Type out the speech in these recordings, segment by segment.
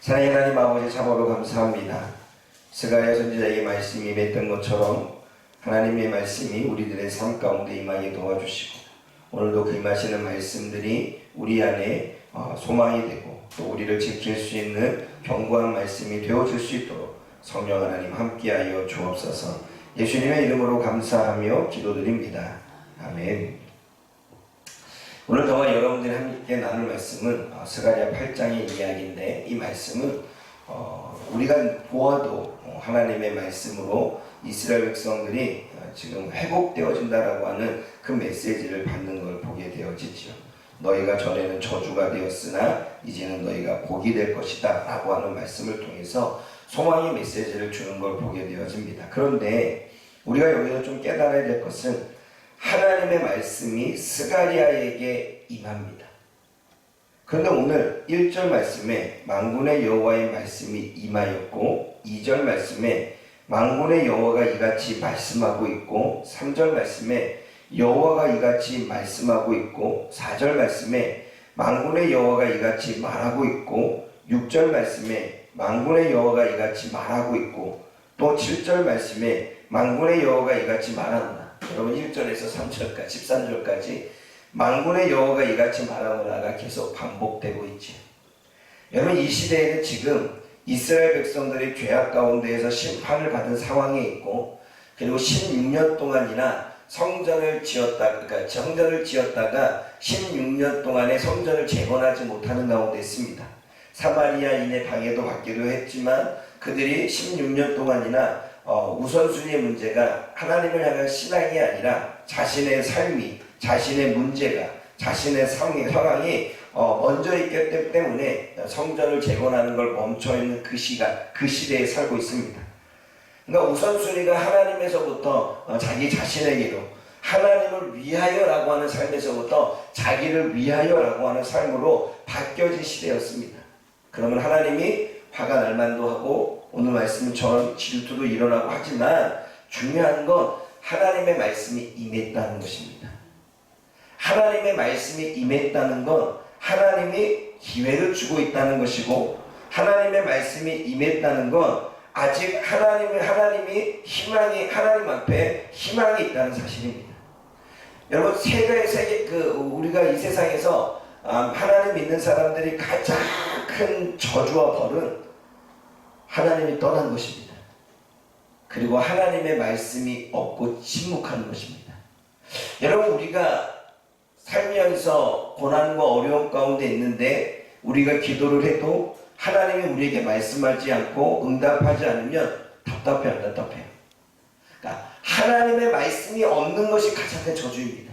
사랑의 하나님 아버지 참으로 감사합니다. 스가랴 선지자에게 말씀이 임했던 것처럼 하나님의 말씀이 우리들의 삶 가운데 임하게 도와주시고 오늘도 그 임하시는 말씀들이 우리 안에 소망이 되고 또 우리를 지킬 수 있는 견고한 말씀이 되어줄 수 있도록 성령 하나님 함께하여 주옵소서. 예수님의 이름으로 감사하며 기도드립니다. 아멘. 오늘 저와 여러분들이 함께 나눌 말씀은 스가랴 8장의 이야기인데, 이 말씀은 우리가 보아도 하나님의 말씀으로 이스라엘 백성들이 지금 회복되어진다라고 하는 그 메시지를 받는 걸 보게 되어지죠. 너희가 전에는 저주가 되었으나 이제는 너희가 복이 될 것이다 라고 하는 말씀을 통해서 소망의 메시지를 주는 걸 보게 되어집니다. 그런데 우리가 여기서 좀 깨달아야 될 것은 하나님의 말씀이 스가랴에게 임합니다. 그런데 오늘 1절 말씀에 만군의 여호와의 말씀이 임하였고, 2절 말씀에 만군의 여호와가 이같이 말씀하고 있고, 3절 말씀에 여호와가 이같이 말씀하고 있고, 4절 말씀에 만군의 여호와가 이같이 말하고 있고, 6절 말씀에 만군의 여호와가 이같이 말하고 있고, 또 7절 말씀에 만군의 여호와가 이같이 말한다. 여러분 1절에서 3절까지 13절까지 만군의 여호와가 이같이 말하노라가 계속 반복되고 있지. 여러분 이 시대에는 지금 이스라엘 백성들이 죄악 가운데에서 심판을 받은 상황에 있고, 그리고 16년 동안이나 성전을 지었다가 16년 동안에 성전을 재건하지 못하는 가운데 있습니다. 사마리아인의 방해도 받기도 했지만 그들이 16년 동안이나 우선순위의 문제가 하나님을 향한 신앙이 아니라 자신의 삶이, 자신의 문제가, 자신의 상황이 먼저 있기 때문에 성전을 재건하는 걸 멈춰있는 그 시대에 살고 있습니다. 그러니까 우선순위가 하나님에서부터 자기 자신에게로, 하나님을 위하여라고 하는 삶에서부터 자기를 위하여라고 하는 삶으로 바뀌어진 시대였습니다. 그러면 하나님이 화가 날 만도 하고 오늘 말씀처럼 질투도 일어나고 하지만 중요한 건 하나님의 말씀이 임했다는 것입니다. 하나님의 말씀이 임했다는 건 하나님이 기회를 주고 있다는 것이고, 하나님의 말씀이 임했다는 건 아직 하나님 앞에 희망이 있다는 사실입니다. 여러분 우리가 이 세상에서 하나님 믿는 사람들이 가장 큰 저주와 벌은 하나님이 떠난 것입니다. 그리고 하나님의 말씀이 없고 침묵하는 것입니다. 여러분 우리가 살면서 고난과 어려움 가운데 있는데 우리가 기도를 해도 하나님이 우리에게 말씀하지 않고 응답하지 않으면 답답해요, 안 답답해요? 그러니까 하나님의 말씀이 없는 것이 가장 큰 저주입니다.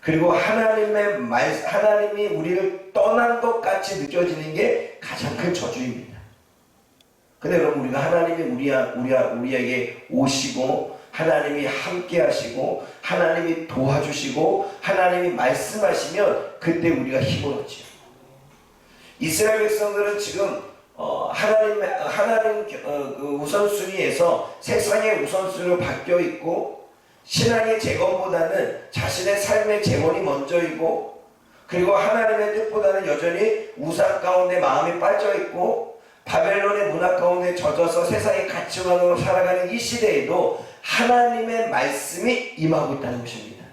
그리고 하나님이 우리를 떠난 것 같이 느껴지는 게 가장 큰 저주입니다. 근데 여러분 우리가 하나님이 우리에게 오시고 하나님이 함께 하시고 하나님이 도와주시고 하나님이 말씀하시면 그때 우리가 힘을 얻지요. 이스라엘 백성들은 지금 하나님 우선순위에서 세상의 우선순위로 바뀌어 있고, 신앙의 재건보다는 자신의 삶의 재건이 먼저이고, 그리고 하나님의 뜻보다는 여전히 우상 가운데 마음이 빠져 있고, 바벨론의 문화 가운데 젖어서 세상의 가치관으로 살아가는 이 시대에도 하나님의 말씀이 임하고 있다는 것입니다.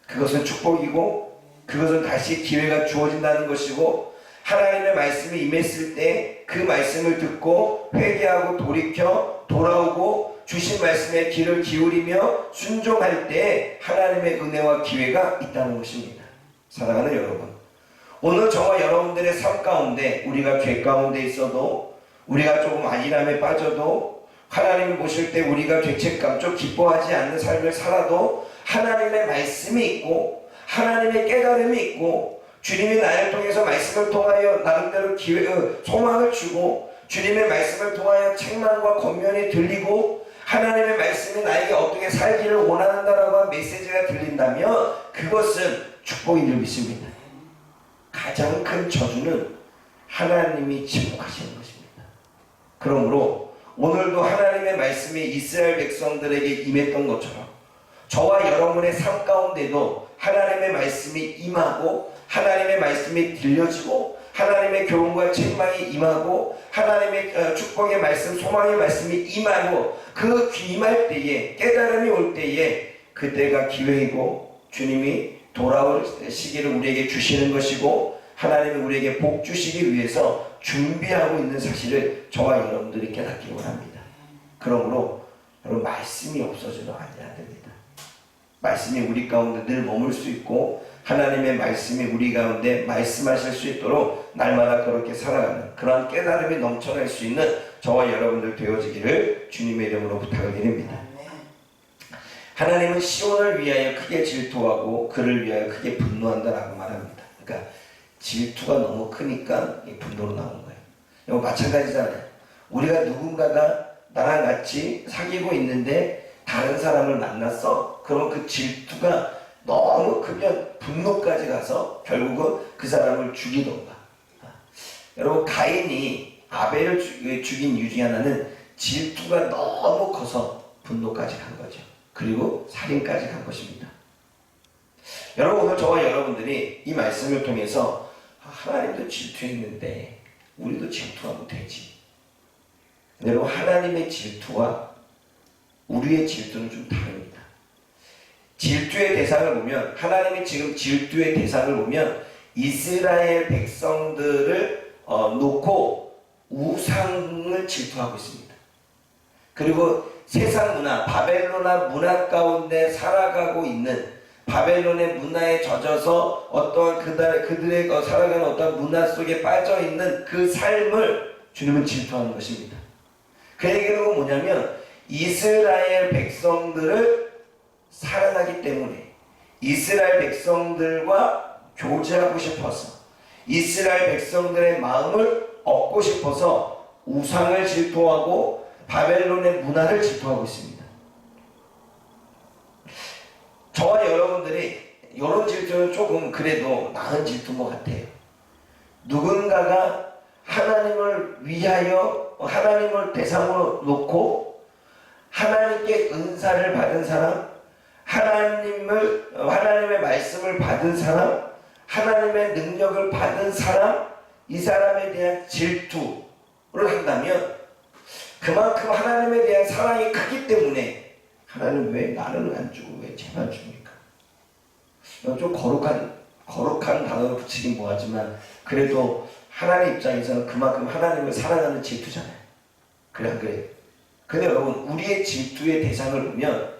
그것은 축복이고, 그것은 다시 기회가 주어진다는 것이고, 하나님의 말씀이 임했을 때 그 말씀을 듣고 회개하고 돌아오고 주신 말씀에 귀를 기울이며 순종할 때 하나님의 은혜와 기회가 있다는 것입니다. 사랑하는 여러분, 오늘 저와 여러분들의 삶 가운데 우리가 죄 가운데 있어도, 우리가 조금 안일함에 빠져도, 하나님을 보실 때 우리가 죄책감 좀 기뻐하지 않는 삶을 살아도 하나님의 말씀이 있고 하나님의 깨달음이 있고, 주님이 나를 통해서 말씀을 통하여 나름대로 소망을 주고, 주님의 말씀을 통하여 책망과 권면이 들리고, 하나님의 말씀이 나에게 어떻게 살기를 원한다라고 한 메시지가 들린다면 그것은 축복인 줄 믿습니다. 가장 큰 저주는 하나님이 침묵하시는 것입니다. 그러므로 오늘도 하나님의 말씀이 이스라엘 백성들에게 임했던 것처럼 저와 여러분의 삶 가운데도 하나님의 말씀이 임하고 하나님의 말씀이 들려지고 하나님의 교훈과 책망이 임하고 하나님의 축복의 말씀, 소망의 말씀이 임하고 그 임할 때에 깨달음이 올 때에 그때가 기회이고 주님이 돌아올 시기를 우리에게 주시는 것이고 하나님이 우리에게 복 주시기 위해서 준비하고 있는 사실을 저와 여러분들이 깨닫기 원합니다. 그러므로 여러분 말씀이 없어져도 안 됩니다. 말씀이 우리 가운데 늘 머물 수 있고 하나님의 말씀이 우리 가운데 말씀하실 수 있도록 날마다 그렇게 살아가는 그러한 깨달음이 넘쳐날 수 있는 저와 여러분들 되어지기를 주님의 이름으로 부탁을 드립니다. 하나님은 시온을 위하여 크게 질투하고 그를 위하여 크게 분노한다라고 말합니다. 그러니까 질투가 너무 크니까 분노로 나오는 거예요. 이거 마찬가지잖아요. 우리가 누군가가 나랑 같이 사귀고 있는데 다른 사람을 만났어? 그럼 그 질투가 너무 크면 분노까지 가서 결국은 그 사람을 죽이던가. 여러분 가인이 아벨을 죽인 이유 중에 하나는 질투가 너무 커서 분노까지 간 거죠. 그리고 살인까지 간 것입니다. 여러분 오늘 저와 여러분들이 이 말씀을 통해서 하나님도 질투했는데 우리도 질투하면 되지. 여러분 하나님의 질투와 우리의 질투는 좀 다릅니다. 질투의 대상을 보면 하나님이 지금 질투의 대상을 보면 이스라엘 백성들을 놓고 우상을 질투하고 있습니다. 그리고 세상 문화, 바벨론의 문화 가운데 살아가고 있는 바벨론의 문화에 젖어서 어떠한 그들의 살아가는 어떤 문화 속에 빠져있는 그 삶을 주님은 질투하는 것입니다. 그 얘기는 뭐냐면 이스라엘 백성들을 사랑하기 때문에 이스라엘 백성들과 교제하고 싶어서 이스라엘 백성들의 마음을 얻고 싶어서 우상을 질투하고 바벨론의 문화를 질투하고 있습니다. 저와 여러분들이 이런 질투는 조금 그래도 나은 질투인 것 같아요. 누군가가 하나님을 위하여 하나님을 대상으로 놓고 하나님께 은사를 받은 사람, 하나님의 말씀을 받은 사람, 하나님의 능력을 받은 사람, 이 사람에 대한 질투를 한다면 그만큼 하나님에 대한 사랑이 크기 때문에 하나님 왜 나는 안 주고 왜 쟤만 줍니까? 좀 거룩한 단어를 붙이긴 뭐하지만 그래도 하나님 입장에서는 그만큼 하나님을 사랑하는 질투잖아요. 그래 안 그래요? 근데 여러분 우리의 질투의 대상을 보면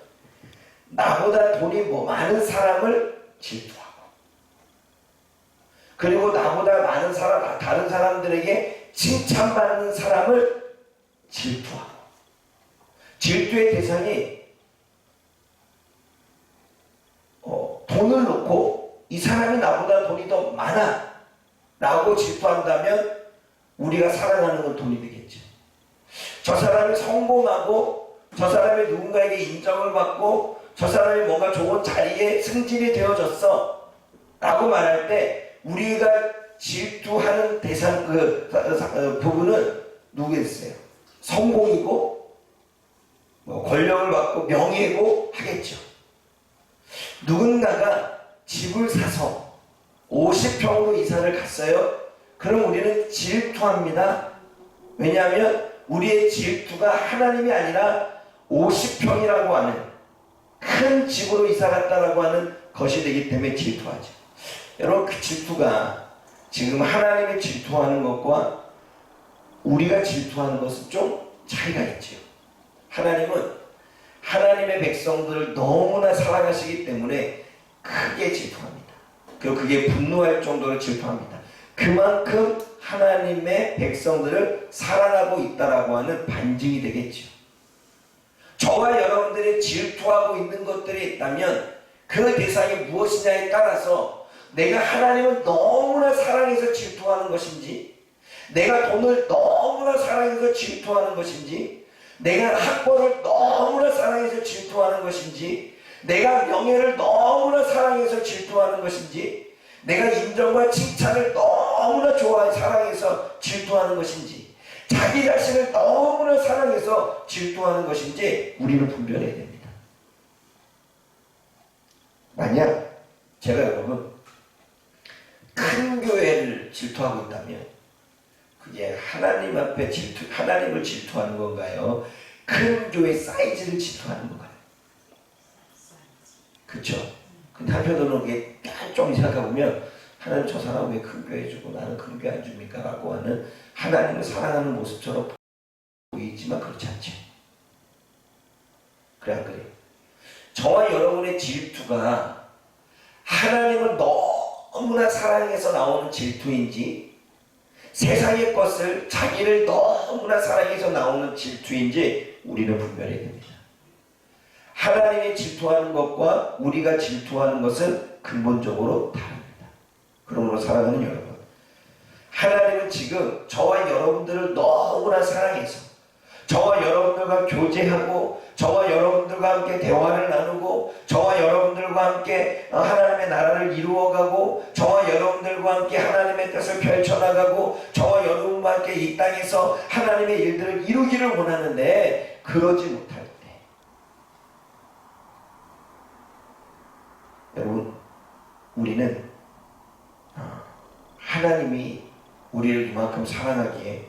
나보다 돈이 많은 사람을 질투하고 그리고 나보다 많은 사람, 다른 사람들에게 칭찬받는 사람을 질투하고 질투의 대상이 돈을 놓고 이 사람이 나보다 돈이 더 많아 라고 질투한다면 우리가 사랑하는 건 돈이 되겠죠. 저 사람이 성공하고 저 사람이 누군가에게 인정을 받고 저 사람이 뭔가 좋은 자리에 승진이 되어졌어 라고 말할 때 우리가 질투하는 대상 부분은 누구겠어요? 성공이고 권력을 받고 명예고 하겠죠. 누군가가 집을 사서 50평으로 이사를 갔어요. 그럼 우리는 질투합니다. 왜냐하면 우리의 질투가 하나님이 아니라 50평이라고 하는 큰 집으로 이사 갔다라고 하는 것이 되기 때문에 질투하죠. 여러분 그 질투가 지금 하나님이 질투하는 것과 우리가 질투하는 것은 좀 차이가 있죠. 하나님은 하나님의 백성들을 너무나 사랑하시기 때문에 크게 질투합니다. 그리고 그게 분노할 정도로 질투합니다. 그만큼 하나님의 백성들을 사랑하고 있다라고 하는 반증이 되겠죠. 저와 여러분들이 질투하고 있는 것들이 있다면 그 대상이 무엇이냐에 따라서 내가 하나님을 너무나 사랑해서 질투하는 것인지 내가 돈을 너무나 사랑해서 질투하는 것인지 내가 학벌을 너무나 사랑해서 질투하는 것인지 내가 명예를 너무나 사랑해서 질투하는 것인지 내가 인정과 칭찬을 너무나 사랑해서 질투하는 것인지 자기 자신을 너무나 사랑해서 질투하는 것인지 우리는 분별해야 됩니다. 만약 제가 여러분 큰 교회를 질투하고 있다면 그게 하나님 앞에 하나님을 질투하는 건가요? 큰 교회 사이즈를 질투하는 건가요? 그쵸? 근데 한편으로는 그게 좀 생각해보면 하나님 저 사람 왜 큰 교회 주고 나는 큰 교회 안 줍니까? 라고 하는 하나님을 사랑하는 모습처럼 보이지만 그렇지 않죠. 그래 안 그래요? 저와 여러분의 질투가 하나님을 너무나 사랑해서 나오는 질투인지 세상의 것을 자기를 너무나 사랑해서 나오는 질투인지 우리는 분별해야 됩니다. 하나님이 질투하는 것과 우리가 질투하는 것은 근본적으로 다릅니다. 그러므로 사랑하는 여러분, 하나님은 지금 저와 여러분들을 너무나 사랑해서 저와 여러분들과 교제하고 저와 여러분들과 함께 대화를 나누고 저와 여러분들과 함께 하나님의 나라를 이루어가고 저와 여러분들과 함께 하나님의 뜻을 펼쳐나가고 저와 여러분과 함께 이 땅에서 하나님의 일들을 이루기를 원하는데 그러지 못할 때 여러분 우리는 하나님이 우리를 이만큼 사랑하기에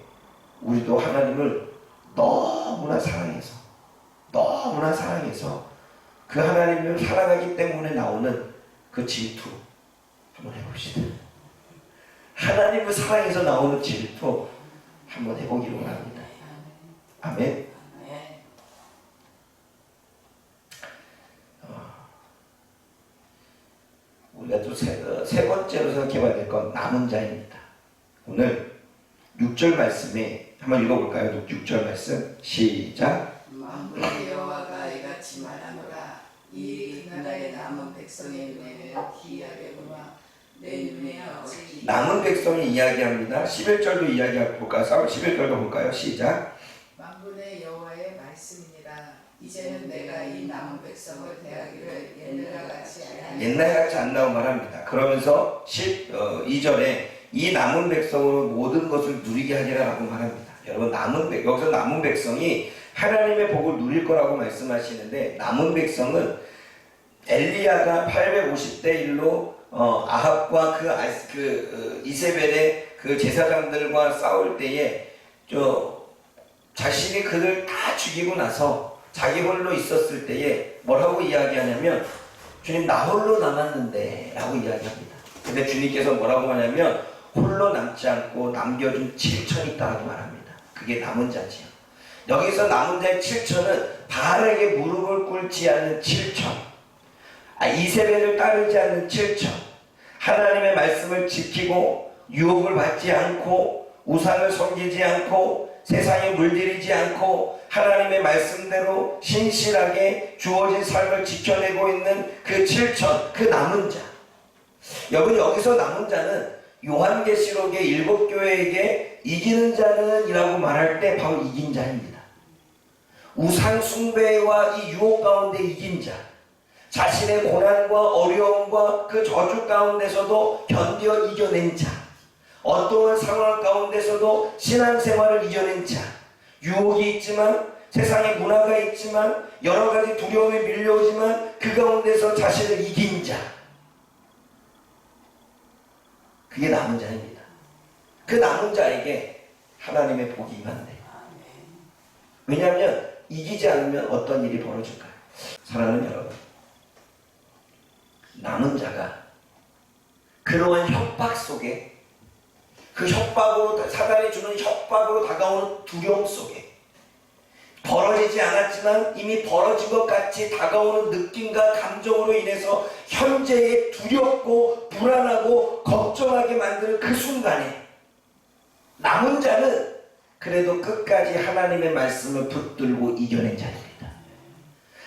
우리도 하나님을 너무나 사랑해서 그 하나님을 사랑하기 때문에 나오는 그 질투 한번 해봅시다. 하나님을 사랑해서 나오는 질투 한번 해보기를 원합니다. 아멘. 우리가 또 세 번째로 생각해봐야 될 건 남은 자입니다. 오늘 6절 말씀에 한번 읽어볼까요? 6절 말씀 시작. 만군의 여호와가 이같이 말하노라. 이 나라의 남은 백성의 눈에는 기이하게구나. 내 눈에 어찌 남은 백성이 이야기합니다. 11절도 이야기해볼까요? 11절도 볼까요? 시작. 만군의 여호와의 말씀이니라. 이제는 내가 이 남은 백성을 대하기를 옛날 같이 안 나온 말합니다. 그러면서 12절에 이 남은 백성으로 모든 것을 누리게 하리라고 말합니다. 여러분 여기서 남은 백성이 하나님의 복을 누릴 거라고 말씀하시는데 남은 백성은 엘리야가 850대 1로 아합과 그 이세벨의 그 제사장들과 싸울 때에 자신이 그들 다 죽이고 나서 자기 홀로 있었을 때에 뭐라고 이야기하냐면 주님 나 홀로 남았는데 라고 이야기합니다. 근데 주님께서 뭐라고 하냐면 홀로 남지 않고 남겨준 7천이 있다고 말합니다. 그게 남은 자지요. 여기서 남은 자의 7천은 바알에게 무릎을 꿇지 않는 7천, 이세벨을 따르지 않는 7천, 하나님의 말씀을 지키고 유혹을 받지 않고 우상을 섬기지 않고 세상에 물들이지 않고 하나님의 말씀대로 신실하게 주어진 삶을 지켜내고 있는 그 7천, 그 남은 자. 여러분 여기서 남은 자는 요한계시록의 7교회에게 이기는 자는 이라고 말할 때 바로 이긴 자입니다. 우상 숭배와 이 유혹 가운데 이긴 자, 자신의 고난과 어려움과 그 저주 가운데서도 견뎌 이겨낸 자, 어떠한 상황 가운데서도 신앙생활을 이겨낸 자, 유혹이 있지만 세상의 문화가 있지만 여러 가지 두려움이 밀려오지만 그 가운데서 자신을 이긴 자, 그게 남은 자입니다. 그 남은 자에게 하나님의 복이 임한대. 왜냐하면 이기지 않으면 어떤 일이 벌어질까요? 사랑하는 여러분, 남은 자가 그러한 협박 속에 그 협박으로 사단이 주는 협박으로 다가오는 두려움 속에 벌어지지 않았지만 이미 벌어진 것 같이 다가오는 느낌과 감정으로 인해서 현재의 두렵고 불안하고 걱정하게 만드는 그 순간에 남은 자는 그래도 끝까지 하나님의 말씀을 붙들고 이겨낸 자입니다.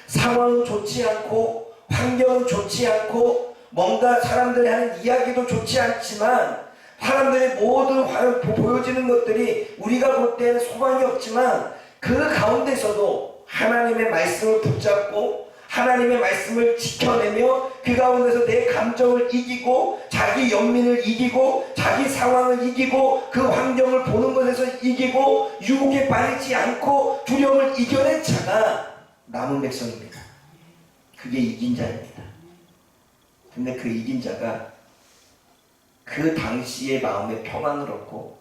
상황은 좋지 않고 환경은 좋지 않고 뭔가 사람들이 하는 이야기도 좋지 않지만 사람들의 모든 보여지는 것들이 우리가 볼 때는 소망이 없지만 그 가운데서도 하나님의 말씀을 붙잡고 하나님의 말씀을 지켜내며 그 가운데서 내 감정을 이기고 자기 연민을 이기고 자기 상황을 이기고 그 환경을 보는 것에서 이기고 유혹에 빠지지 않고 두려움을 이겨낸 자가 남은 백성입니다. 그게 이긴 자입니다. 근데 그 이긴 자가 그 당시의 마음의 평안을 얻고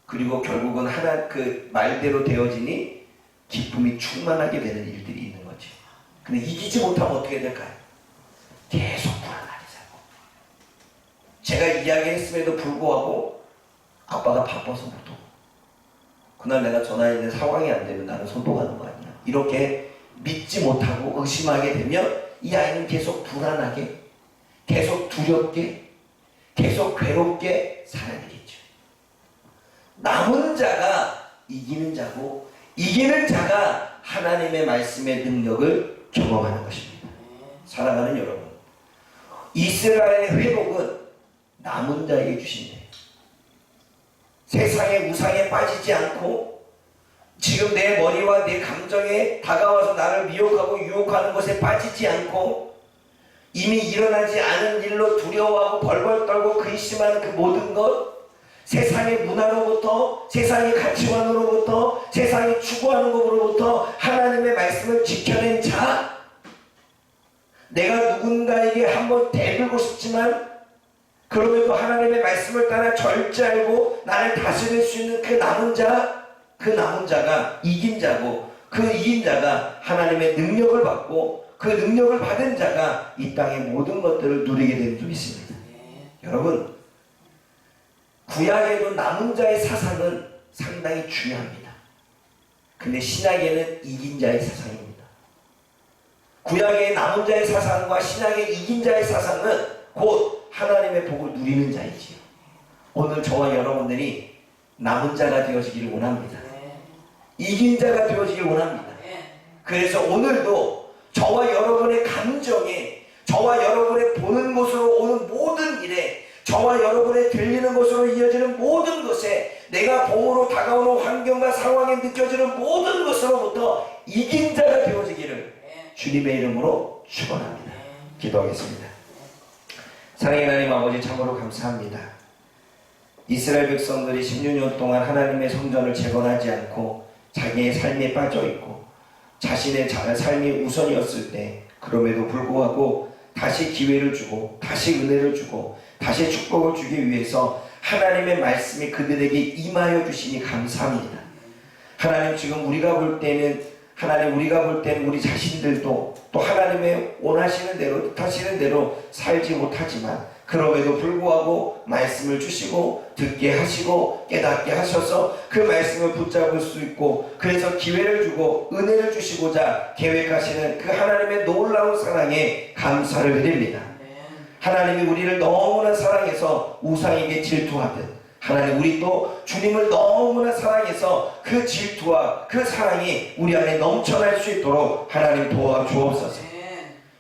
그리고 결국은 하나 그 말대로 되어지니 기쁨이 충만하게 되는 일들이 있는 거죠. 근데 이기지 못하면 어떻게 될까요? 계속 불안하게 살고. 제가 이야기했음에도 불구하고 아빠가 바빠서 못 오고 그날 내가 전화했는데 상황이 안 되면 나는 손도가는 거 아니야. 이렇게 믿지 못하고 의심하게 되면 이 아이는 계속 불안하게 계속 두렵게 계속 괴롭게 살아야 되겠죠. 남은 자가 이기는 자고 이기는 자가 하나님의 말씀의 능력을 경험하는 것입니다. 사랑하는 여러분, 이스라엘의 회복은 남은 자에게 주신대요. 세상의 우상에 빠지지 않고 지금 내 머리와 내 감정에 다가와서 나를 미혹하고 유혹하는 것에 빠지지 않고 이미 일어나지 않은 일로 두려워하고 벌벌 떨고 근심하는 그 모든 것, 세상의 문화로부터 세상의 가치관으로부터 세상이 추구하는 것으로부터 하나님의 말씀을 지켜낸 자, 내가 누군가에게 한번 대들고 싶지만 그럼에도 하나님의 말씀을 따라 절제하고 나를 다스릴 수 있는 그 남은 자, 그 남은 자가 이긴 자고 그 이긴 자가 하나님의 능력을 받고 그 능력을 받은 자가 이 땅의 모든 것들을 누리게 된 줄 믿습니다. 여러분, 구약에도 남은 자의 사상은 상당히 중요합니다. 근데 신약에는 이긴 자의 사상입니다. 구약의 남은 자의 사상과 신약의 이긴 자의 사상은 곧 하나님의 복을 누리는 자이지요. 오늘 저와 여러분들이 남은 자가 되어지기를 원합니다. 이긴 자가 되어지길 원합니다. 그래서 오늘도 저와 여러분의 감정에, 저와 여러분의 보는 곳으로 오는 모든 일에, 저와 여러분의 들리는 것으로 이어지는 모든 것에, 내가 봄으로 다가오는 환경과 상황에 느껴지는 모든 것으로부터 이긴 자가 되어지기를 주님의 이름으로 축원합니다. 기도하겠습니다. 사랑의 하나님 아버지, 참으로 감사합니다. 이스라엘 백성들이 16년 동안 하나님의 성전을 재건하지 않고 자기의 삶에 빠져있고 자신의 삶이 우선이었을 때 그럼에도 불구하고 다시 기회를 주고 다시 은혜를 주고 다시 축복을 주기 위해서 하나님의 말씀이 그들에게 임하여 주시니 감사합니다. 하나님, 지금 우리가 볼 때는 우리 자신들도 또 하나님의 원하시는 대로 뜻하시는 대로 살지 못하지만 그럼에도 불구하고 말씀을 주시고 듣게 하시고 깨닫게 하셔서 그 말씀을 붙잡을 수 있고 그래서 기회를 주고 은혜를 주시고자 계획하시는 그 하나님의 놀라운 사랑에 감사를 드립니다. 하나님이 우리를 너무나 사랑해서 우상에게 질투하듯 하나님, 우리 또 주님을 너무나 사랑해서 그 질투와 그 사랑이 우리 안에 넘쳐날 수 있도록 하나님 도와주옵소서.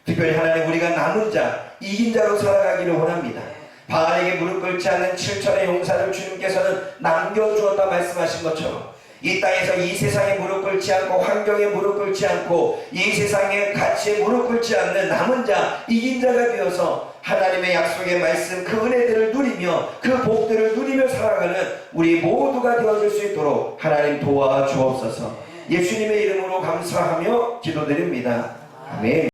특별히 하나님, 우리가 남은 자, 이긴 자로 살아가기를 원합니다. 바알에게 무릎 꿇지 않는 7천의 용사를 주님께서는 남겨주었다 말씀하신 것처럼 이 땅에서 이 세상에 무릎 꿇지 않고 환경에 무릎 꿇지 않고 이 세상의 가치에 무릎 꿇지 않는 남은 자, 이긴 자가 되어서 하나님의 약속의 말씀, 그 은혜들을 누리며 그 복들을 누리며 살아가는 우리 모두가 되어줄 수 있도록 하나님 도와주옵소서. 예수님의 이름으로 감사하며 기도드립니다. 아멘.